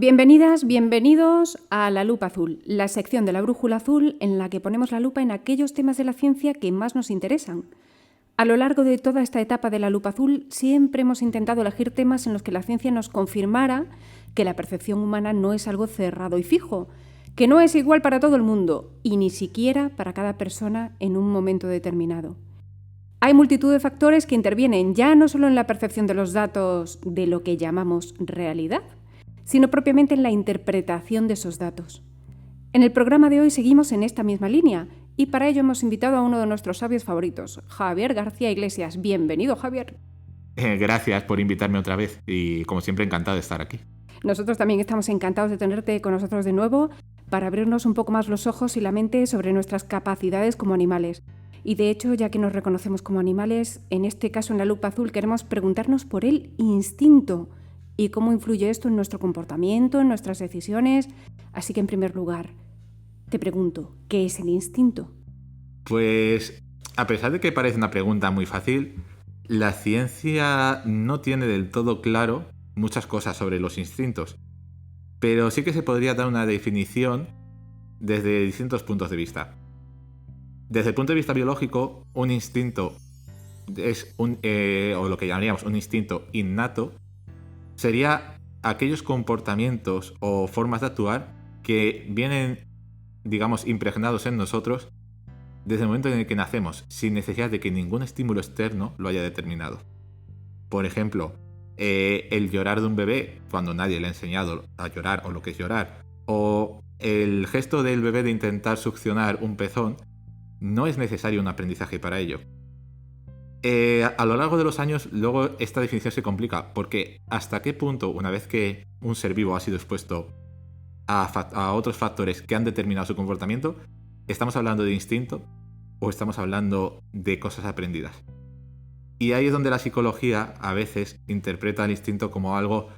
Bienvenidas, bienvenidos a La Lupa Azul, la sección de la Brújula Azul en la que ponemos la lupa en aquellos temas de la ciencia que más nos interesan. A lo largo de toda esta etapa de La Lupa Azul siempre hemos intentado elegir temas en los que la ciencia nos confirmara que la percepción humana no es algo cerrado y fijo, que no es igual para todo el mundo y ni siquiera para cada persona en un momento determinado. Hay multitud de factores que intervienen ya no solo en la percepción de los datos de lo que llamamos realidad, sino propiamente en la interpretación de esos datos. En el programa de hoy seguimos en esta misma línea y para ello hemos invitado a uno de nuestros sabios favoritos, Javier García Iglesias. Bienvenido, Javier. Gracias por invitarme otra vez y, como siempre, encantado de estar aquí. Nosotros también estamos encantados de tenerte con nosotros de nuevo para abrirnos un poco más los ojos y la mente sobre nuestras capacidades como animales. Y de hecho, ya que nos reconocemos como animales, en este caso en La Lupa Azul queremos preguntarnos por el instinto y cómo influye esto en nuestro comportamiento, en nuestras decisiones. Así que, en primer lugar, te pregunto, ¿qué es el instinto? Pues, a pesar de que parece una pregunta muy fácil, la ciencia no tiene del todo claro muchas cosas sobre los instintos, pero sí que se podría dar una definición desde distintos puntos de vista. Desde el punto de vista biológico, un instinto es o lo que llamaríamos un instinto innato, sería aquellos comportamientos o formas de actuar que vienen, digamos, impregnados en nosotros desde el momento en el que nacemos, sin necesidad de que ningún estímulo externo lo haya determinado. Por ejemplo, el llorar de un bebé cuando nadie le ha enseñado a llorar o lo que es llorar, o el gesto del bebé de intentar succionar un pezón, no es necesario un aprendizaje para ello. A lo largo de los años, luego esta definición se complica, porque hasta qué punto, una vez que un ser vivo ha sido expuesto a otros factores que han determinado su comportamiento, ¿estamos hablando de instinto o estamos hablando de cosas aprendidas? Y ahí es donde la psicología a veces interpreta el instinto como algo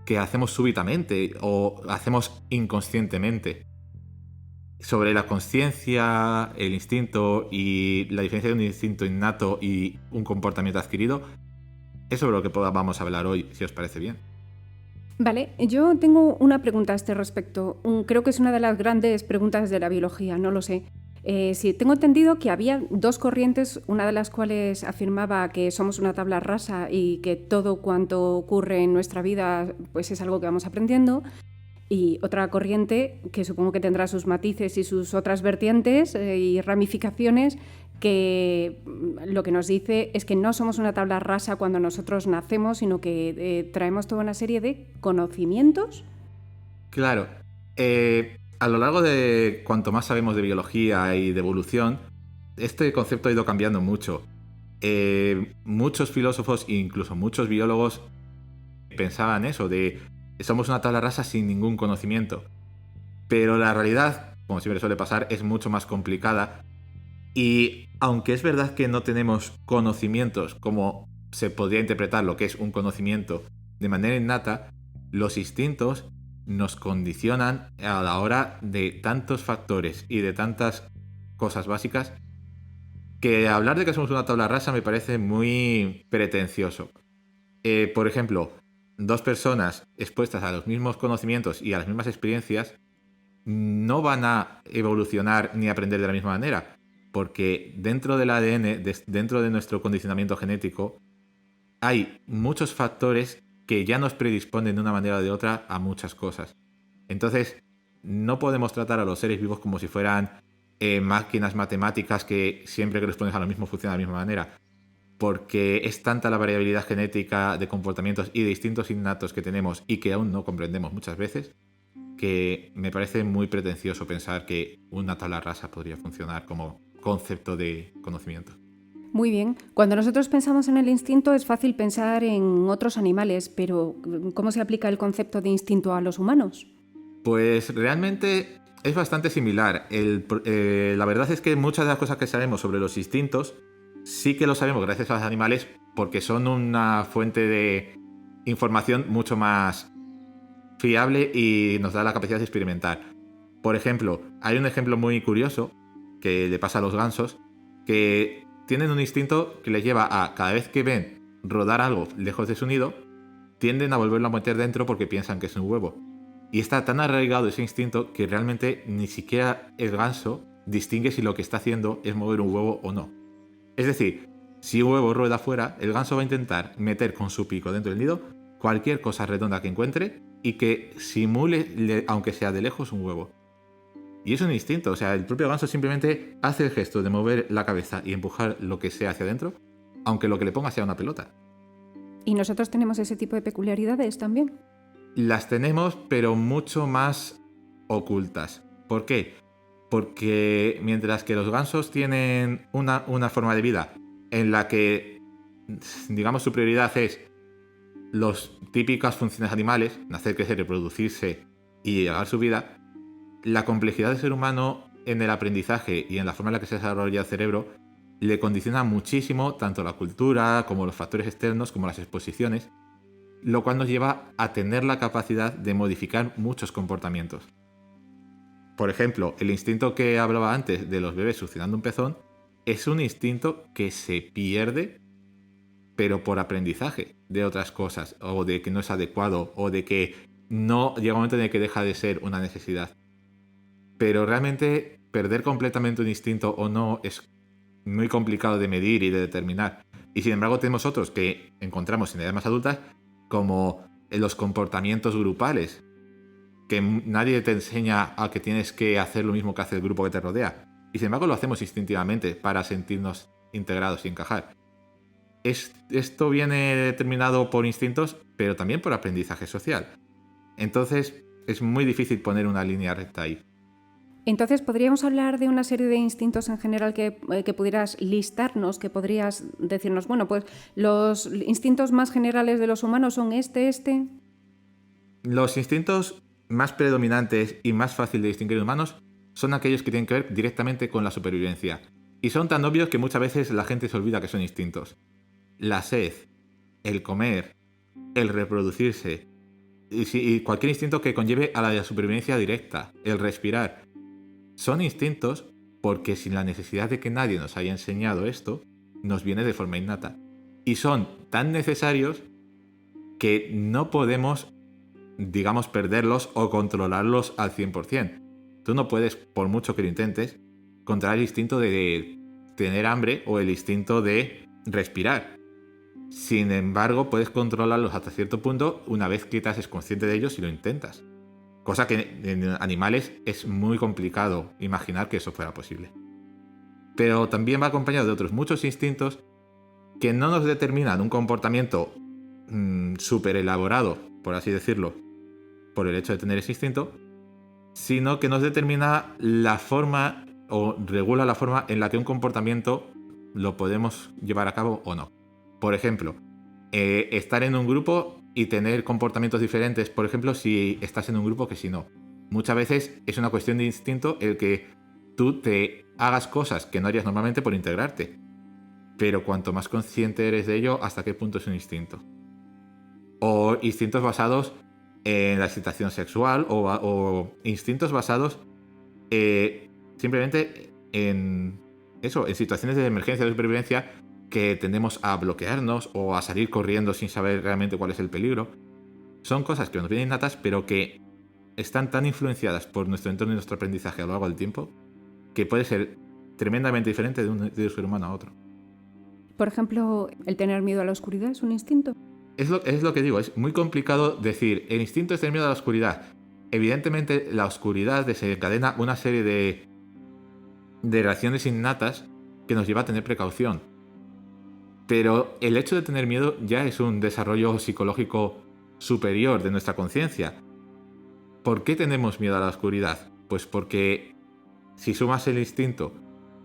que hacemos súbitamente o hacemos inconscientemente. Sobre la consciencia, el instinto y la diferencia de un instinto innato y un comportamiento adquirido, es sobre lo que vamos a hablar hoy, si os parece bien. Vale, yo tengo una pregunta a este respecto. Creo que es una de las grandes preguntas de la biología, no lo sé. Sí, tengo entendido que había dos corrientes, una de las cuales afirmaba que somos una tabla rasa y que todo cuanto ocurre en nuestra vida pues es algo que vamos aprendiendo, y otra corriente que supongo que tendrá sus matices y sus otras vertientes y ramificaciones, que lo que nos dice es que no somos una tabla rasa cuando nosotros nacemos, sino que traemos toda una serie de conocimientos. Claro. A lo largo de cuanto más sabemos de biología y de evolución, este concepto ha ido cambiando mucho. Muchos filósofos e incluso muchos biólogos pensaban eso, de somos una tabla rasa sin ningún conocimiento. Pero la realidad, como siempre suele pasar, es mucho más complicada. Y aunque es verdad que no tenemos conocimientos como se podría interpretar lo que es un conocimiento de manera innata, los instintos nos condicionan a la hora de tantos factores y de tantas cosas básicas que hablar de que somos una tabla rasa me parece muy pretencioso. Por ejemplo, dos personas expuestas a los mismos conocimientos y a las mismas experiencias no van a evolucionar ni aprender de la misma manera, porque dentro del ADN, dentro de nuestro condicionamiento genético, hay muchos factores que ya nos predisponen de una manera o de otra a muchas cosas. Entonces, no podemos tratar a los seres vivos como si fueran máquinas matemáticas que siempre que les pones a lo mismo funcionan de la misma manera, porque es tanta la variabilidad genética de comportamientos y de instintos innatos que tenemos y que aún no comprendemos muchas veces, que me parece muy pretencioso pensar que una tabla rasa podría funcionar como concepto de conocimiento. Muy bien. Cuando nosotros pensamos en el instinto es fácil pensar en otros animales, pero ¿cómo se aplica el concepto de instinto a los humanos? Pues realmente es bastante similar. La verdad es que muchas de las cosas que sabemos sobre los instintos sí que lo sabemos gracias a los animales, porque son una fuente de información mucho más fiable y nos da la capacidad de experimentar. Por ejemplo, hay un ejemplo muy curioso que le pasa a los gansos, que tienen un instinto que les lleva a, cada vez que ven rodar algo lejos de su nido, tienden a volverlo a meter dentro porque piensan que es un huevo. Y está tan arraigado ese instinto que realmente ni siquiera el ganso distingue si lo que está haciendo es mover un huevo o no. Es decir, si un huevo rueda fuera, el ganso va a intentar meter con su pico dentro del nido cualquier cosa redonda que encuentre y que simule, aunque sea de lejos, un huevo. Y es un instinto, o sea, el propio ganso simplemente hace el gesto de mover la cabeza y empujar lo que sea hacia adentro, aunque lo que le ponga sea una pelota. ¿Y nosotros tenemos ese tipo de peculiaridades también? Las tenemos, pero mucho más ocultas. ¿Por qué? Porque mientras que los gansos tienen una forma de vida en la que, digamos, su prioridad es las típicas funciones animales, nacer, crecer, reproducirse y llevar su vida, la complejidad del ser humano en el aprendizaje y en la forma en la que se desarrolla el cerebro le condiciona muchísimo tanto la cultura como los factores externos como las exposiciones, lo cual nos lleva a tener la capacidad de modificar muchos comportamientos. Por ejemplo, el instinto que hablaba antes de los bebés succionando un pezón es un instinto que se pierde, pero por aprendizaje de otras cosas, o de que no es adecuado, o de que no llega un momento en el que deja de ser una necesidad. Pero realmente perder completamente un instinto o no es muy complicado de medir y de determinar. Y sin embargo tenemos otros que encontramos en edades más adultas, como los comportamientos grupales, que nadie te enseña a que tienes que hacer lo mismo que hace el grupo que te rodea. Y sin embargo lo hacemos instintivamente para sentirnos integrados y encajar. Esto viene determinado por instintos, pero también por aprendizaje social. Entonces es muy difícil poner una línea recta ahí. Entonces, ¿podríamos hablar de una serie de instintos en general que pudieras listarnos, que podrías decirnos, bueno, pues los instintos más generales de los humanos son este? Los instintos más predominantes y más fácil de distinguir en humanos son aquellos que tienen que ver directamente con la supervivencia. Y son tan obvios que muchas veces la gente se olvida que son instintos. La sed, el comer, el reproducirse, y cualquier instinto que conlleve a la supervivencia directa, el respirar. Son instintos porque sin la necesidad de que nadie nos haya enseñado esto, nos viene de forma innata. Y son tan necesarios que no podemos, digamos, perderlos o controlarlos al 100%. Tú no puedes, por mucho que lo intentes, controlar el instinto de tener hambre o el instinto de respirar. Sin embargo, puedes controlarlos hasta cierto punto una vez que te haces consciente de ellos y lo intentas. Cosa que en animales es muy complicado imaginar que eso fuera posible. Pero también va acompañado de otros muchos instintos que no nos determinan un comportamiento súper elaborado, por así decirlo, por el hecho de tener ese instinto, sino que nos determina la forma o regula la forma en la que un comportamiento lo podemos llevar a cabo o no. Por ejemplo, estar en un grupo y tener comportamientos diferentes, por ejemplo, si estás en un grupo que si no. Muchas veces es una cuestión de instinto el que tú te hagas cosas que no harías normalmente por integrarte. Pero cuanto más consciente eres de ello, hasta qué punto es un instinto. O instintos basados en la excitación sexual o instintos basados simplemente en eso, en situaciones de emergencia o de supervivencia que tendemos a bloquearnos o a salir corriendo sin saber realmente cuál es el peligro. Son cosas que nos vienen innatas, pero que están tan influenciadas por nuestro entorno y nuestro aprendizaje a lo largo del tiempo que puede ser tremendamente diferente de un ser humano a otro. Por ejemplo, ¿el tener miedo a la oscuridad es un instinto? Es lo que digo, es muy complicado decir, el instinto es tener miedo a la oscuridad. Evidentemente, la oscuridad desencadena una serie de reacciones innatas que nos lleva a tener precaución. Pero el hecho de tener miedo ya es un desarrollo psicológico superior de nuestra conciencia. ¿Por qué tenemos miedo a la oscuridad? Pues porque si sumas el instinto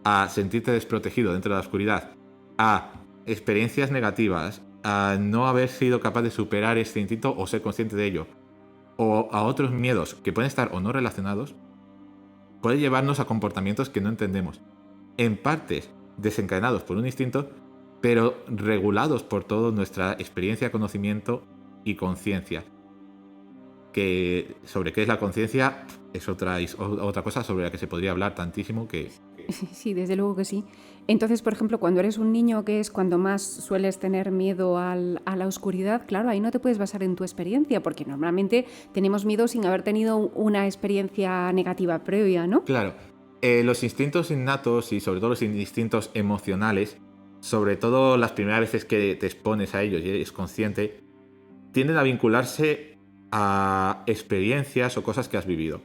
a sentirte desprotegido dentro de la oscuridad, a experiencias negativas, a no haber sido capaz de superar este instinto o ser consciente de ello, o a otros miedos que pueden estar o no relacionados, puede llevarnos a comportamientos que no entendemos, en partes desencadenados por un instinto, pero regulados por toda nuestra experiencia, conocimiento y conciencia. Que sobre qué es la conciencia es otra cosa sobre la que se podría hablar tantísimo que Sí, desde luego que sí. Entonces, por ejemplo, cuando eres un niño, que es cuando más sueles tener miedo a la oscuridad, claro, ahí no te puedes basar en tu experiencia, porque normalmente tenemos miedo sin haber tenido una experiencia negativa previa, ¿no? Claro, los instintos innatos y sobre todo los instintos emocionales, sobre todo las primeras veces que te expones a ellos y eres consciente, tienden a vincularse a experiencias o cosas que has vivido.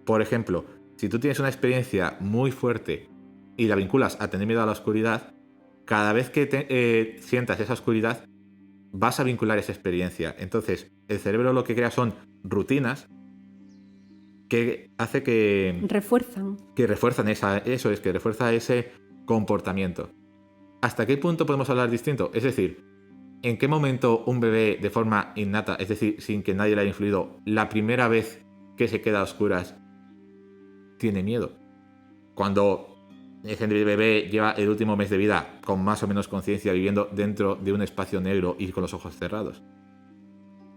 Por ejemplo, si tú tienes una experiencia muy fuerte y la vinculas a tener miedo a la oscuridad, cada vez que sientas esa oscuridad, vas a vincular esa experiencia. Entonces, el cerebro lo que crea son rutinas que hace Refuerzan. que refuerzan que refuerza ese comportamiento. ¿Hasta qué punto podemos hablar distinto? Es decir, ¿en qué momento un bebé de forma innata, es decir, sin que nadie le haya influido, la primera vez que se queda a oscuras, tiene miedo? Cuando ese bebé lleva el último mes de vida con más o menos conciencia viviendo dentro de un espacio negro y con los ojos cerrados.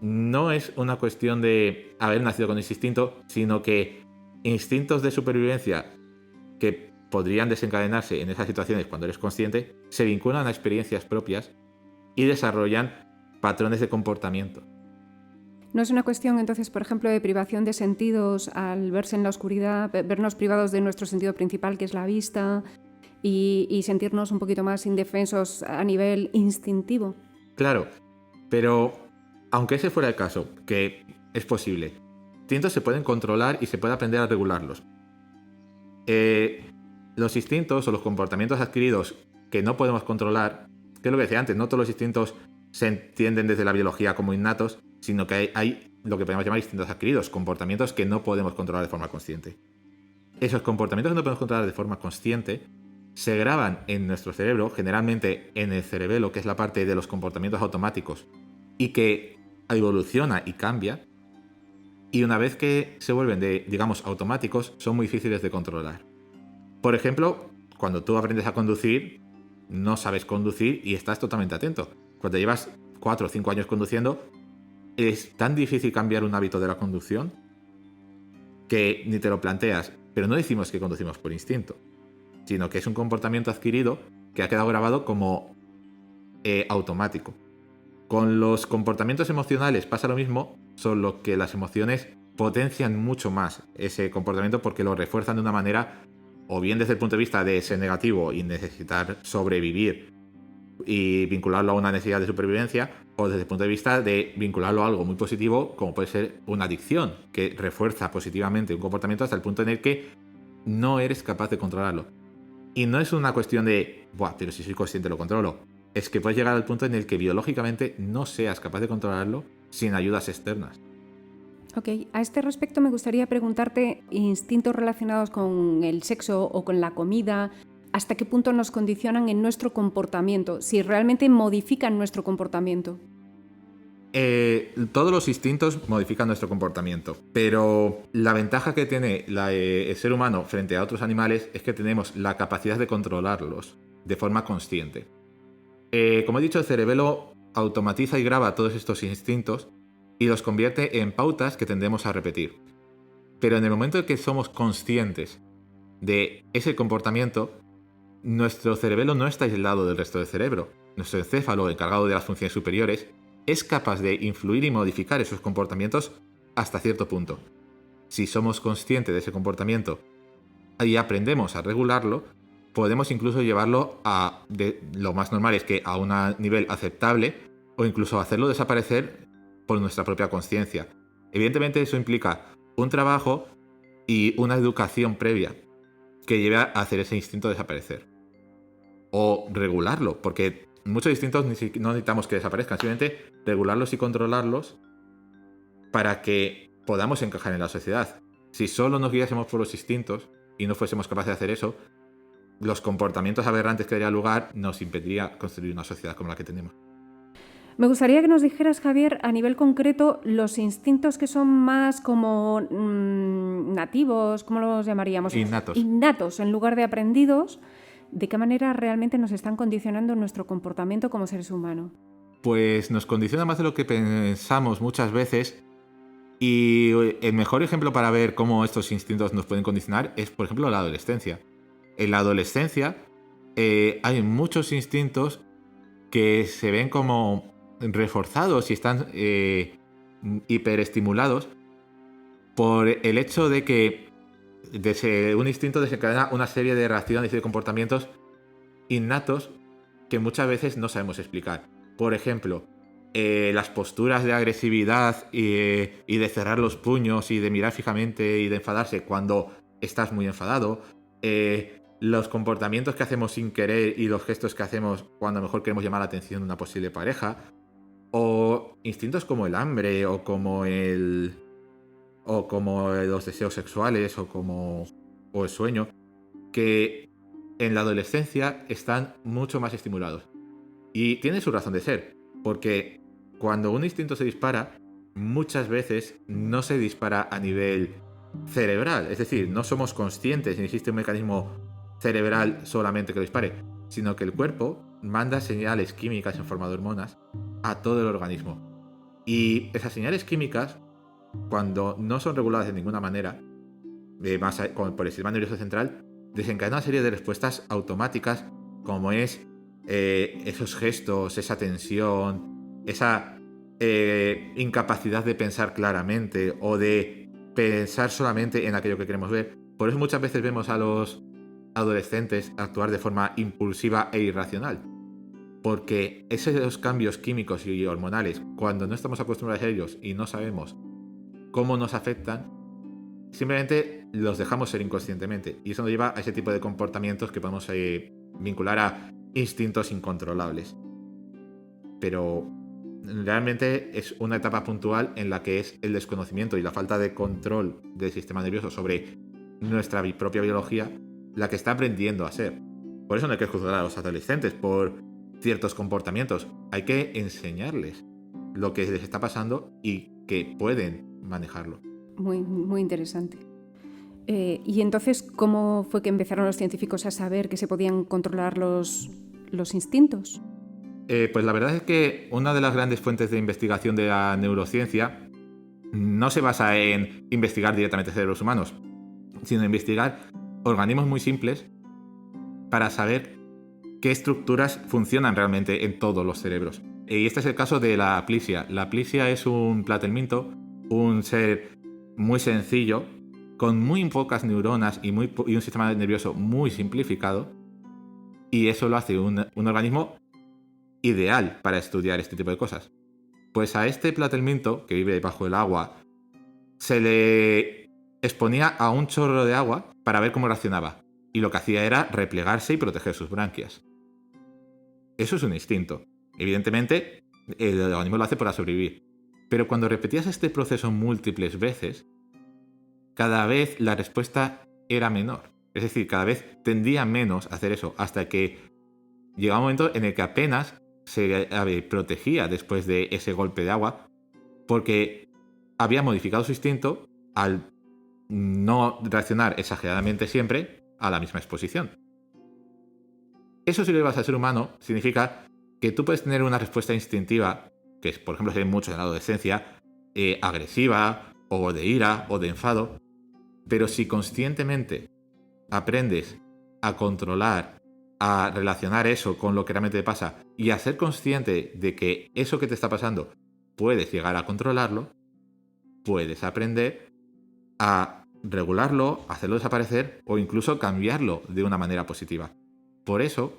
No es una cuestión de haber nacido con ese instinto, sino que instintos de supervivencia que podrían desencadenarse en esas situaciones cuando eres consciente se vinculan a experiencias propias y desarrollan patrones de comportamiento. ¿No es una cuestión, entonces, por ejemplo, de privación de sentidos al verse en la oscuridad, vernos privados de nuestro sentido principal, que es la vista, y sentirnos un poquito más indefensos a nivel instintivo? Claro, pero aunque ese fuera el caso, que es posible, instintos se pueden controlar y se puede aprender a regularlos. Los instintos o los comportamientos adquiridos que no podemos controlar, que es lo que decía antes, no todos los instintos se entienden desde la biología como innatos, sino que hay lo que podemos llamar instintos adquiridos, comportamientos que no podemos controlar de forma consciente. Esos comportamientos que no podemos controlar de forma consciente se graban en nuestro cerebro, generalmente en el cerebelo, que es la parte de los comportamientos automáticos, y que evoluciona y cambia, y una vez que se vuelven digamos, automáticos, son muy difíciles de controlar. Por ejemplo, cuando tú aprendes a conducir, no sabes conducir y estás totalmente atento. Cuando llevas 4 o 5 años conduciendo, es tan difícil cambiar un hábito de la conducción que ni te lo planteas. Pero no decimos que conducimos por instinto, sino que es un comportamiento adquirido que ha quedado grabado como automático. Con los comportamientos emocionales pasa lo mismo, solo que las emociones potencian mucho más ese comportamiento porque lo refuerzan de una manera, o bien desde el punto de vista de ser negativo y necesitar sobrevivir y vincularlo a una necesidad de supervivencia, o desde el punto de vista de vincularlo a algo muy positivo, como puede ser una adicción, que refuerza positivamente un comportamiento hasta el punto en el que no eres capaz de controlarlo. Y no es una cuestión de, buah, pero si soy consciente lo controlo. Es que puedes llegar al punto en el que biológicamente no seas capaz de controlarlo sin ayudas externas. Ok, a este respecto me gustaría preguntarte instintos relacionados con el sexo o con la comida, ¿hasta qué punto nos condicionan en nuestro comportamiento? Si realmente modifican nuestro comportamiento. Todos los instintos modifican nuestro comportamiento, pero la ventaja que tiene el ser humano frente a otros animales es que tenemos la capacidad de controlarlos de forma consciente. Como he dicho, el cerebelo automatiza y graba todos estos instintos y los convierte en pautas que tendemos a repetir. Pero en el momento en que somos conscientes de ese comportamiento, nuestro cerebelo no está aislado del resto del cerebro. Nuestro encéfalo, encargado de las funciones superiores, es capaz de influir y modificar esos comportamientos hasta cierto punto. Si somos conscientes de ese comportamiento y aprendemos a regularlo, podemos incluso llevarlo lo más normal es que a un nivel aceptable o incluso hacerlo desaparecer por nuestra propia conciencia. Evidentemente eso implica un trabajo y una educación previa que lleve a hacer ese instinto desaparecer. O regularlo, porque muchos instintos no necesitamos que desaparezcan, simplemente regularlos y controlarlos para que podamos encajar en la sociedad. Si solo nos guiásemos por los instintos y no fuésemos capaces de hacer eso, los comportamientos aberrantes que daría lugar nos impediría construir una sociedad como la que tenemos. Me gustaría que nos dijeras, Javier, a nivel concreto, los instintos que son más como nativos, ¿cómo los llamaríamos? Innatos. Innatos en lugar de aprendidos. ¿De qué manera realmente nos están condicionando nuestro comportamiento como seres humanos? Pues nos condiciona más de lo que pensamos muchas veces. Y el mejor ejemplo para ver cómo estos instintos nos pueden condicionar es, por ejemplo, la adolescencia. en la adolescencia hay muchos instintos que se ven como reforzados y están hiperestimulados por el hecho de que un instinto desencadena una serie de reacciones y de comportamientos innatos que muchas veces no sabemos explicar. Por ejemplo, las posturas de agresividad y de cerrar los puños y de mirar fijamente y de enfadarse cuando estás muy enfadado, los comportamientos que hacemos sin querer y los gestos que hacemos cuando a lo mejor queremos llamar la atención de una posible pareja, o instintos como el hambre o como los deseos sexuales o el sueño, que en la adolescencia están mucho más estimulados. Y tiene su razón de ser, porque cuando un instinto se dispara, muchas veces no se dispara a nivel cerebral, es decir, no somos conscientes ni existe un mecanismo cerebral solamente que lo dispare, sino que el cuerpo manda señales químicas en forma de hormonas a todo el organismo. Y esas señales químicas, cuando no son reguladas de ninguna manera, por el sistema nervioso central, desencadenan una serie de respuestas automáticas, como es esos gestos, esa tensión, esa incapacidad de pensar claramente o de pensar solamente en aquello que queremos ver. Por eso muchas veces vemos a los adolescentes actuar de forma impulsiva e irracional, porque esos cambios químicos y hormonales, cuando no estamos acostumbrados a ellos y no sabemos cómo nos afectan, simplemente los dejamos ser inconscientemente, y eso nos lleva a ese tipo de comportamientos que podemos vincular a instintos incontrolables. Pero realmente es una etapa puntual en la que es el desconocimiento y la falta de control del sistema nervioso sobre nuestra propia biología la que está aprendiendo a ser. Por eso no hay que juzgar a los adolescentes por ciertos comportamientos. Hay que enseñarles lo que les está pasando y que pueden manejarlo. Muy, muy interesante. Y entonces, ¿cómo fue que empezaron los científicos a saber que se podían controlar los instintos? Pues la verdad es que una de las grandes fuentes de investigación de la neurociencia no se basa en investigar directamente cerebros humanos, sino en investigar organismos muy simples para saber qué estructuras funcionan realmente en todos los cerebros. Y este es el caso de la aplisia. La aplisia es un platelminto, un ser muy sencillo, con muy pocas neuronas y un sistema nervioso muy simplificado, y eso lo hace un organismo ideal para estudiar este tipo de cosas. Pues a este platelminto, que vive bajo el agua, se le exponía a un chorro de agua para ver cómo reaccionaba, y lo que hacía era replegarse y proteger sus branquias. Eso es un instinto. Evidentemente, el organismo lo hace para sobrevivir. Pero cuando repetías este proceso múltiples veces, cada vez la respuesta era menor. Es decir, cada vez tendía menos a hacer eso, hasta que llegaba un momento en el que apenas se protegía después de ese golpe de agua, porque había modificado su instinto al no reaccionar exageradamente siempre a la misma exposición. Eso, si lo llevas al ser humano, significa que tú puedes tener una respuesta instintiva, que por ejemplo se ve mucho en la adolescencia, agresiva, o de ira, o de enfado, pero si conscientemente aprendes a controlar, a relacionar eso con lo que realmente te pasa y a ser consciente de que eso que te está pasando puedes llegar a controlarlo, puedes aprender a regularlo, hacerlo desaparecer o incluso cambiarlo de una manera positiva. Por eso,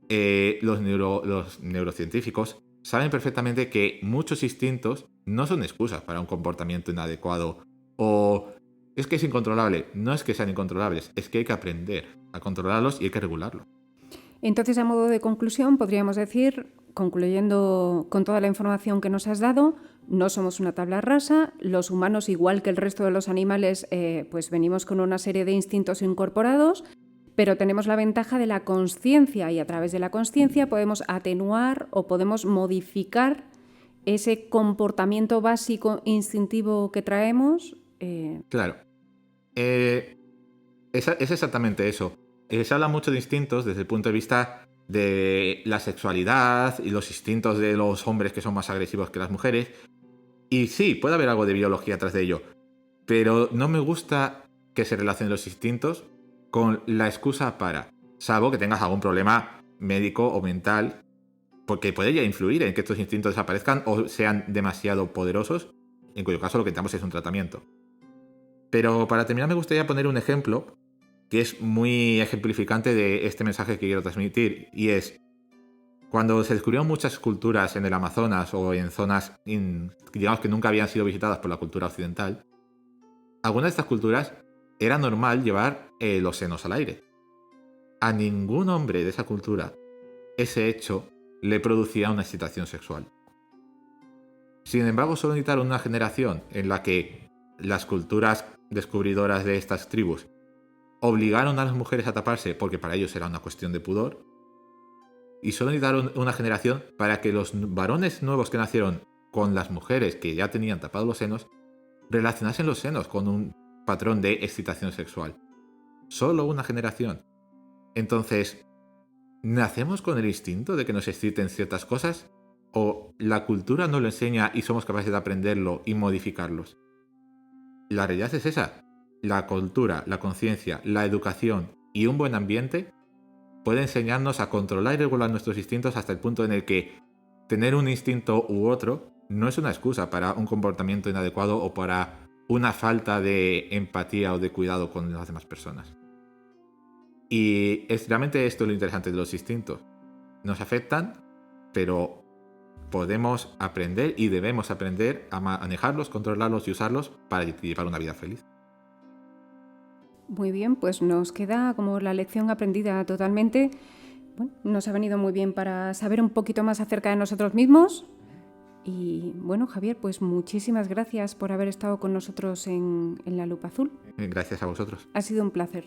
los neurocientíficos saben perfectamente que muchos instintos no son excusas para un comportamiento inadecuado o es que es incontrolable. No es que sean incontrolables, es que hay que aprender a controlarlos y hay que regularlo. Entonces, a modo de conclusión, podríamos decir, concluyendo con toda la información que nos has dado, no somos una tabla rasa. Los humanos, igual que el resto de los animales, pues venimos con una serie de instintos incorporados, pero tenemos la ventaja de la consciencia y a través de la consciencia podemos atenuar o podemos modificar ese comportamiento básico instintivo que traemos. Claro. Es exactamente eso. Se habla mucho de instintos desde el punto de vista de la sexualidad y los instintos de los hombres que son más agresivos que las mujeres. Y sí, puede haber algo de biología atrás de ello. Pero no me gusta que se relacionen los instintos con la excusa para, salvo que tengas algún problema médico o mental, porque puede ya influir en que estos instintos desaparezcan o sean demasiado poderosos, en cuyo caso lo que necesitamos es un tratamiento. Pero para terminar me gustaría poner un ejemplo que es muy ejemplificante de este mensaje que quiero transmitir, y es cuando se descubrieron muchas culturas en el Amazonas o en zonas, digamos, que nunca habían sido visitadas por la cultura occidental. Algunas de estas culturas era normal llevar los senos al aire. A ningún hombre de esa cultura ese hecho le producía una excitación sexual. Sin embargo, solo necesitaron una generación en la que las culturas descubridoras de estas tribus obligaron a las mujeres a taparse porque para ellos era una cuestión de pudor, y solo necesitaron una generación para que los varones nuevos que nacieron con las mujeres que ya tenían tapados los senos relacionasen los senos con un patrón de excitación sexual. Solo una generación. Entonces, ¿nacemos con el instinto de que nos exciten ciertas cosas? ¿O la cultura nos lo enseña y somos capaces de aprenderlo y modificarlos? La realidad es esa. La cultura, la conciencia, la educación y un buen ambiente puede enseñarnos a controlar y regular nuestros instintos hasta el punto en el que tener un instinto u otro no es una excusa para un comportamiento inadecuado o para una falta de empatía o de cuidado con las demás personas. Y es realmente esto lo interesante de los instintos. Nos afectan, pero podemos aprender y debemos aprender a manejarlos, controlarlos y usarlos para llevar una vida feliz. Muy bien, pues nos queda como la lección aprendida totalmente. Bueno, nos ha venido muy bien para saber un poquito más acerca de nosotros mismos. Y bueno, Javier, pues muchísimas gracias por haber estado con nosotros en La Lupa Azul. Gracias a vosotros. Ha sido un placer.